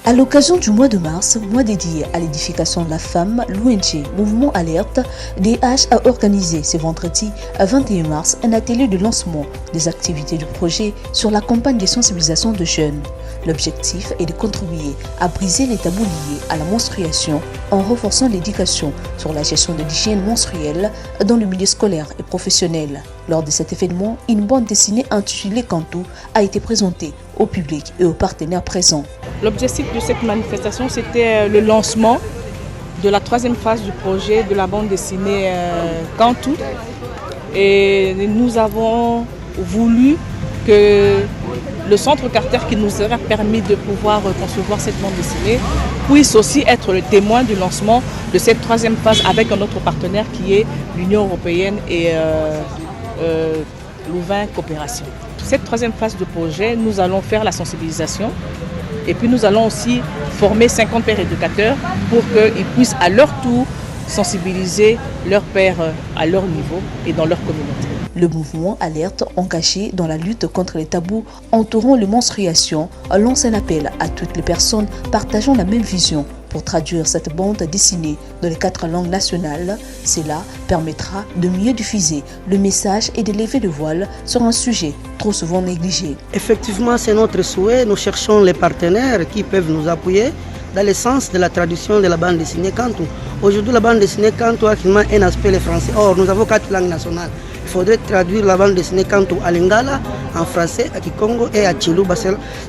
À l'occasion du mois de mars, mois dédié à l'édification de la femme, l'ONG Mouvement Alerte DH a organisé ce vendredi 21 mars un atelier de lancement des activités du projet sur la campagne de sensibilisation de jeunes. L'objectif est de contribuer à briser les tabous liés à la menstruation en renforçant l'éducation sur la gestion de l'hygiène menstruelle dans le milieu scolaire et professionnel. Lors de cet événement, une bande dessinée intitulée Kantou a été présentée au public et aux partenaires présents. L'objectif de cette manifestation, c'était le lancement de la troisième phase du projet de la bande dessinée Kantou. Et nous avons voulu que le centre Carter qui nous a permis de pouvoir concevoir cette bande dessinée puisse aussi être le témoin du lancement de cette troisième phase avec un autre partenaire qui est l'Union européenne et Louvain Coopération. Cette troisième phase du projet, nous allons faire la sensibilisation et puis nous allons aussi former 50 pères éducateurs pour qu'ils puissent à leur tour sensibiliser leurs pères à leur niveau et dans leur communauté. Le mouvement Alerte, engagé dans la lutte contre les tabous entourant les menstruations, lance un appel à toutes les personnes partageant la même vision pour traduire cette bande dessinée dans les 4 langues nationales. Cela permettra de mieux diffuser le message et de lever le voile sur un sujet trop souvent négligé. Effectivement, c'est notre souhait. Nous cherchons les partenaires qui peuvent nous appuyer dans le sens de la traduction de la bande dessinée Kantou. Aujourd'hui, la bande dessinée Kantou a actuellement un aspect le français. Or, nous avons 4 langues nationales. Il faudrait traduire la bande dessinée Kantou à Lingala, en français, à Kikongo et à Tchilou.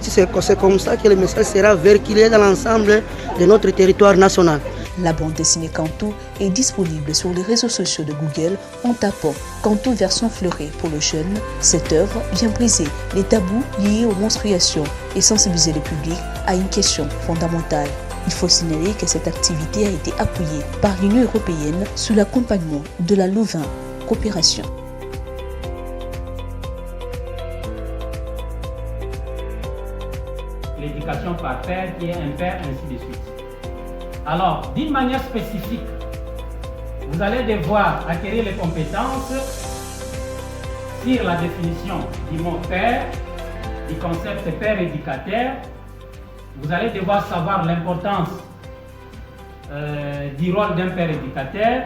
C'est comme ça que le message sera véhiculé dans l'ensemble de notre territoire national. La bande dessinée Kantou est disponible sur les réseaux sociaux de Google en tapant Kantou version fleurée pour le jeune. Cette œuvre vient briser les tabous liés aux menstruations et sensibiliser le public à une question fondamentale. Il faut signaler que cette activité a été appuyée par l'Union européenne sous l'accompagnement de la Louvain Coopération. L'éducation par père qui est un père, ainsi de suite. Alors, d'une manière spécifique, vous allez devoir acquérir les compétences sur la définition du mot père, du concept père éducateur. Vous allez devoir savoir l'importance du rôle d'un père éducateur,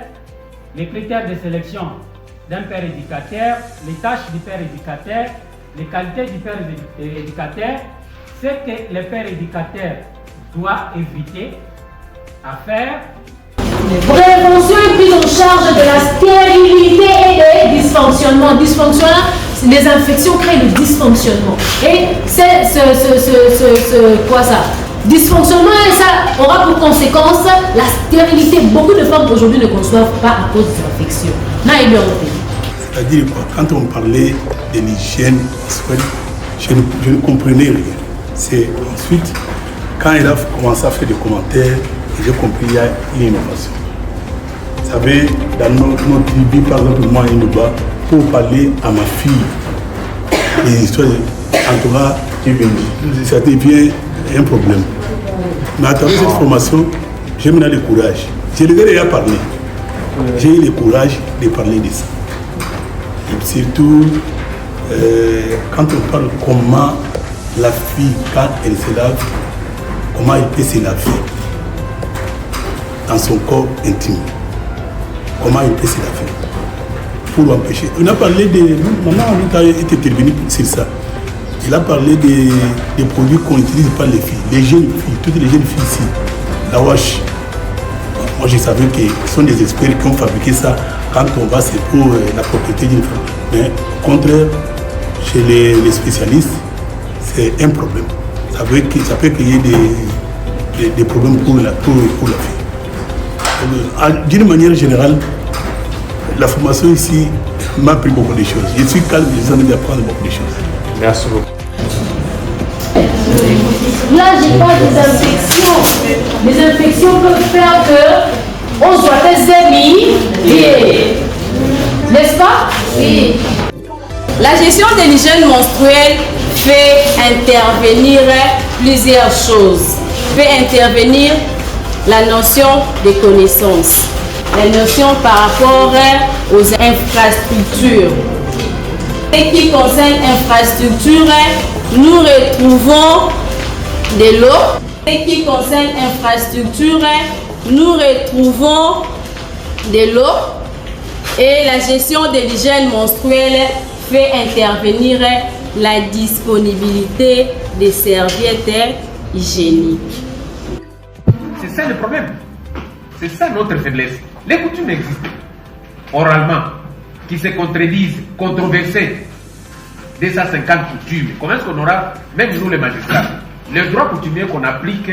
les critères de sélection d'un père éducateur, les tâches du père éducateur, les qualités du père éducateur, ce que le père éducateur doit éviter à faire. Prévention et prise en charge de la stérilité et des dysfonctionnements. Dysfonctionnement, les infections créent le dysfonctionnement. Et c'est quoi ça? Dysfonctionnement, et ça aura pour conséquence la stérilité. Beaucoup de femmes aujourd'hui ne conçoivent pas à cause des infections. C'est-à-dire quoi? Quand on parlait de l'hygiène, je ne comprenais rien. C'est ensuite, quand il a commencé à faire des commentaires, j'ai compris qu'il y a une innovation. Vous savez, dans notre vie, par exemple, moi, Inuba, pour parler à ma fille des histoires, en tout cas, ça devient un problème. Mais à travers cette formation, j'ai maintenant le courage. J'ai déjà parlé. J'ai eu le courage de parler de ça. Et surtout, quand on parle comment la fille, quand elle se lave, comment elle peut se laver dans son corps intime. Comment elle peut se laver pour l'empêcher. On a parlé de... Maman a été intervenue sur ça. Il a parlé des produits qu'on utilise par les filles, les jeunes filles, toutes les jeunes filles ici. La wash. Moi je savais que ce sont des experts qui ont fabriqué ça. Quand on va, c'est pour la propriété d'une femme. Mais au contraire, chez les spécialistes, c'est un problème. Ça peut créer des problèmes pour la fille. D'une manière générale, la formation ici m'a appris beaucoup de choses. Je suis calme, j'ai envie d'apprendre beaucoup de choses. Merci beaucoup. Là, j'ai pas des infections. Les infections peuvent faire que on soit des amis, n'est-ce pas? Oui. La gestion de l'hygiène menstruelle fait intervenir plusieurs choses. Fait intervenir la notion de connaissance, la notion par rapport aux infrastructures. Ce qui concerne infrastructures, nous retrouvons de l'eau, Et qui concerne l'infrastructure, nous retrouvons de l'eau et la gestion de l'hygiène menstruelle fait intervenir la disponibilité des serviettes hygiéniques. C'est ça le problème. C'est ça notre faiblesse. Les coutumes existent. Oralement, qui se contredisent, controversées. 250 coutumes. Comment est-ce qu'on aura, même nous les magistrats, le droit coutumier qu'on applique,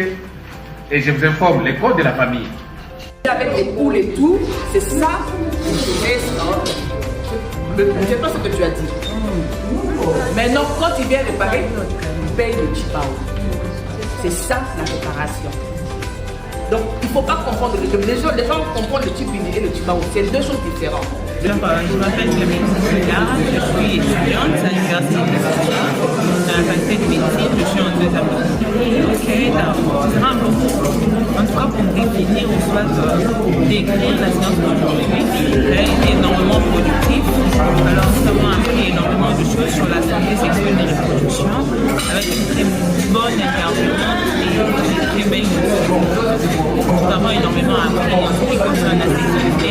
et je vous informe, les codes de la famille. Avec les poules et tout, c'est ça. Je pense ce que tu as dit. Maintenant, quand tu viens réparer, tu payes le chipao. C'est ça la réparation. Donc, il ne faut pas confondre les gens confondent le chipini et le chipao. C'est deux choses différentes. Je m'appelle Clémence Silla, je suis étudiante à l'université de Silla, dans la faculté de médecine, je suis en 2e année. Ok, c'est important. En tout cas, pour définir ou soit décrire la science d'aujourd'hui, est énormément productif. Alors, nous avons appris énormément de choses sur la santé sexuelle et reproduction, avec une très bonne intervenante et très belle notion. Nous avons énormément appris en ce qui concerne la sexualité,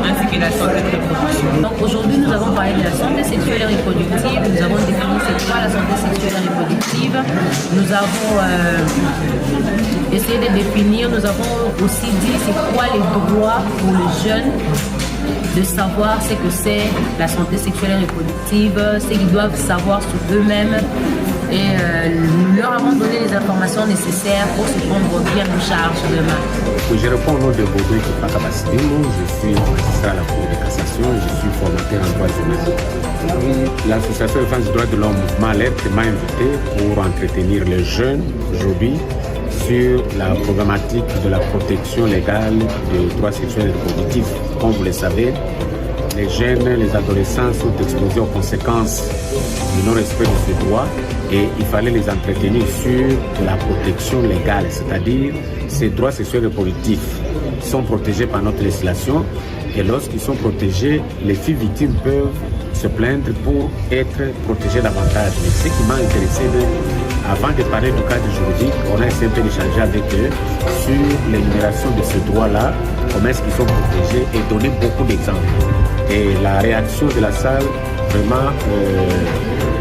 ainsi que la santé de reproduction. Donc aujourd'hui, nous avons parlé de la santé sexuelle et reproductive. Nous avons défini c'est quoi la santé sexuelle et reproductive. Nous avons essayé de définir, nous avons aussi dit c'est quoi les droits pour les jeunes de savoir ce que c'est la santé sexuelle et reproductive, ce qu'ils doivent savoir sur eux-mêmes. Et nous leur avons donné les informations nécessaires pour se prendre bien en charge demain. Je réponds au nom de Baudouin Kipaka-Basidimo, je suis magistrat à la Cour de cassation, je suis formateur en droits humains. L'association Défense des droits de l'homme Mouvement Alerte m'a invité pour entretenir les jeunes aujourd'hui sur la problématique de la protection légale des droits sexuels et reproductifs. Comme vous le savez, les jeunes, les adolescents sont exposés aux conséquences du non-respect de ces droits et il fallait les entretenir sur la protection légale, c'est-à-dire ces droits sexuels et reproductifs sont protégés par notre législation et lorsqu'ils sont protégés, les filles victimes peuvent se plaindre pour être protégées davantage. Mais ce qui m'a intéressé, avant de parler du cadre juridique, on a essayé d'échanger avec eux sur l'énumération de ces droits-là, comment est-ce qu'ils sont protégés et donner beaucoup d'exemples. Et la réaction de la salle vraiment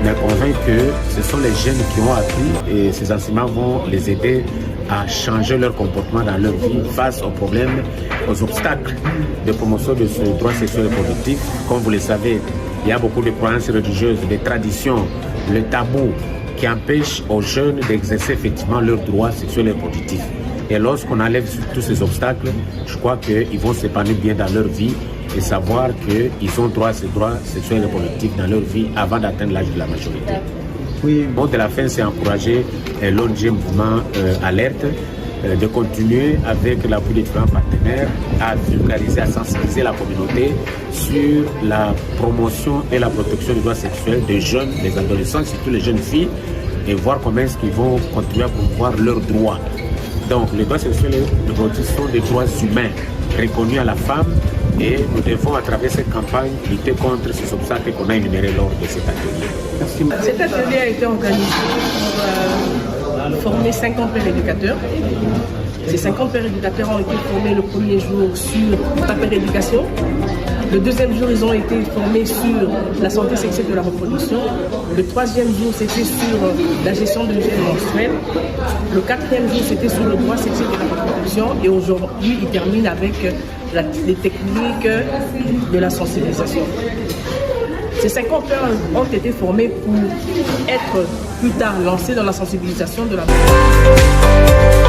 me convainc que ce sont les jeunes qui ont appris et ces enseignements vont les aider à changer leur comportement dans leur vie face aux problèmes, aux obstacles de promotion de ce droit sexuel et reproductif. Comme vous le savez, il y a beaucoup de croyances religieuses, des traditions, le tabou qui empêchent aux jeunes d'exercer effectivement leurs droits sexuels et reproductifs. Et lorsqu'on enlève tous ces obstacles, je crois qu'ils vont s'épanouir bien dans leur vie et savoir qu'ils ont droit à ces droits sexuels et reproductifs dans leur vie avant d'atteindre l'âge de la majorité. Oui. Le mot de la fin, c'est encourager l'ONG Mouvement Alerte de continuer avec l'appui des différents partenaires à vulgariser, à sensibiliser la communauté sur la promotion et la protection des droits sexuels des jeunes, des adolescents, surtout les jeunes filles, et voir comment est-ce qu'ils vont continuer à promouvoir leurs droits. Donc, les droits sexuels et reproductifs sont des droits humains reconnus à la femme et nous devons, à travers cette campagne, lutter contre ces obstacles qu'on a énumérés lors de cet atelier. Merci. Cet atelier a été organisé pour former 50 pères éducateurs. Ces 50 pères éducateurs ont été formés le premier jour sur la père éducation. Le deuxième jour, ils ont été formés sur la santé sexuelle de la reproduction. Le troisième jour, c'était sur la gestion de l'hygiène menstruelle. Le quatrième jour, c'était sur le droit sexuel de la reproduction. Et aujourd'hui, ils terminent avec les techniques de la sensibilisation. Ces 50 pères ont été formés pour être plus tard lancés dans la sensibilisation de la reproduction.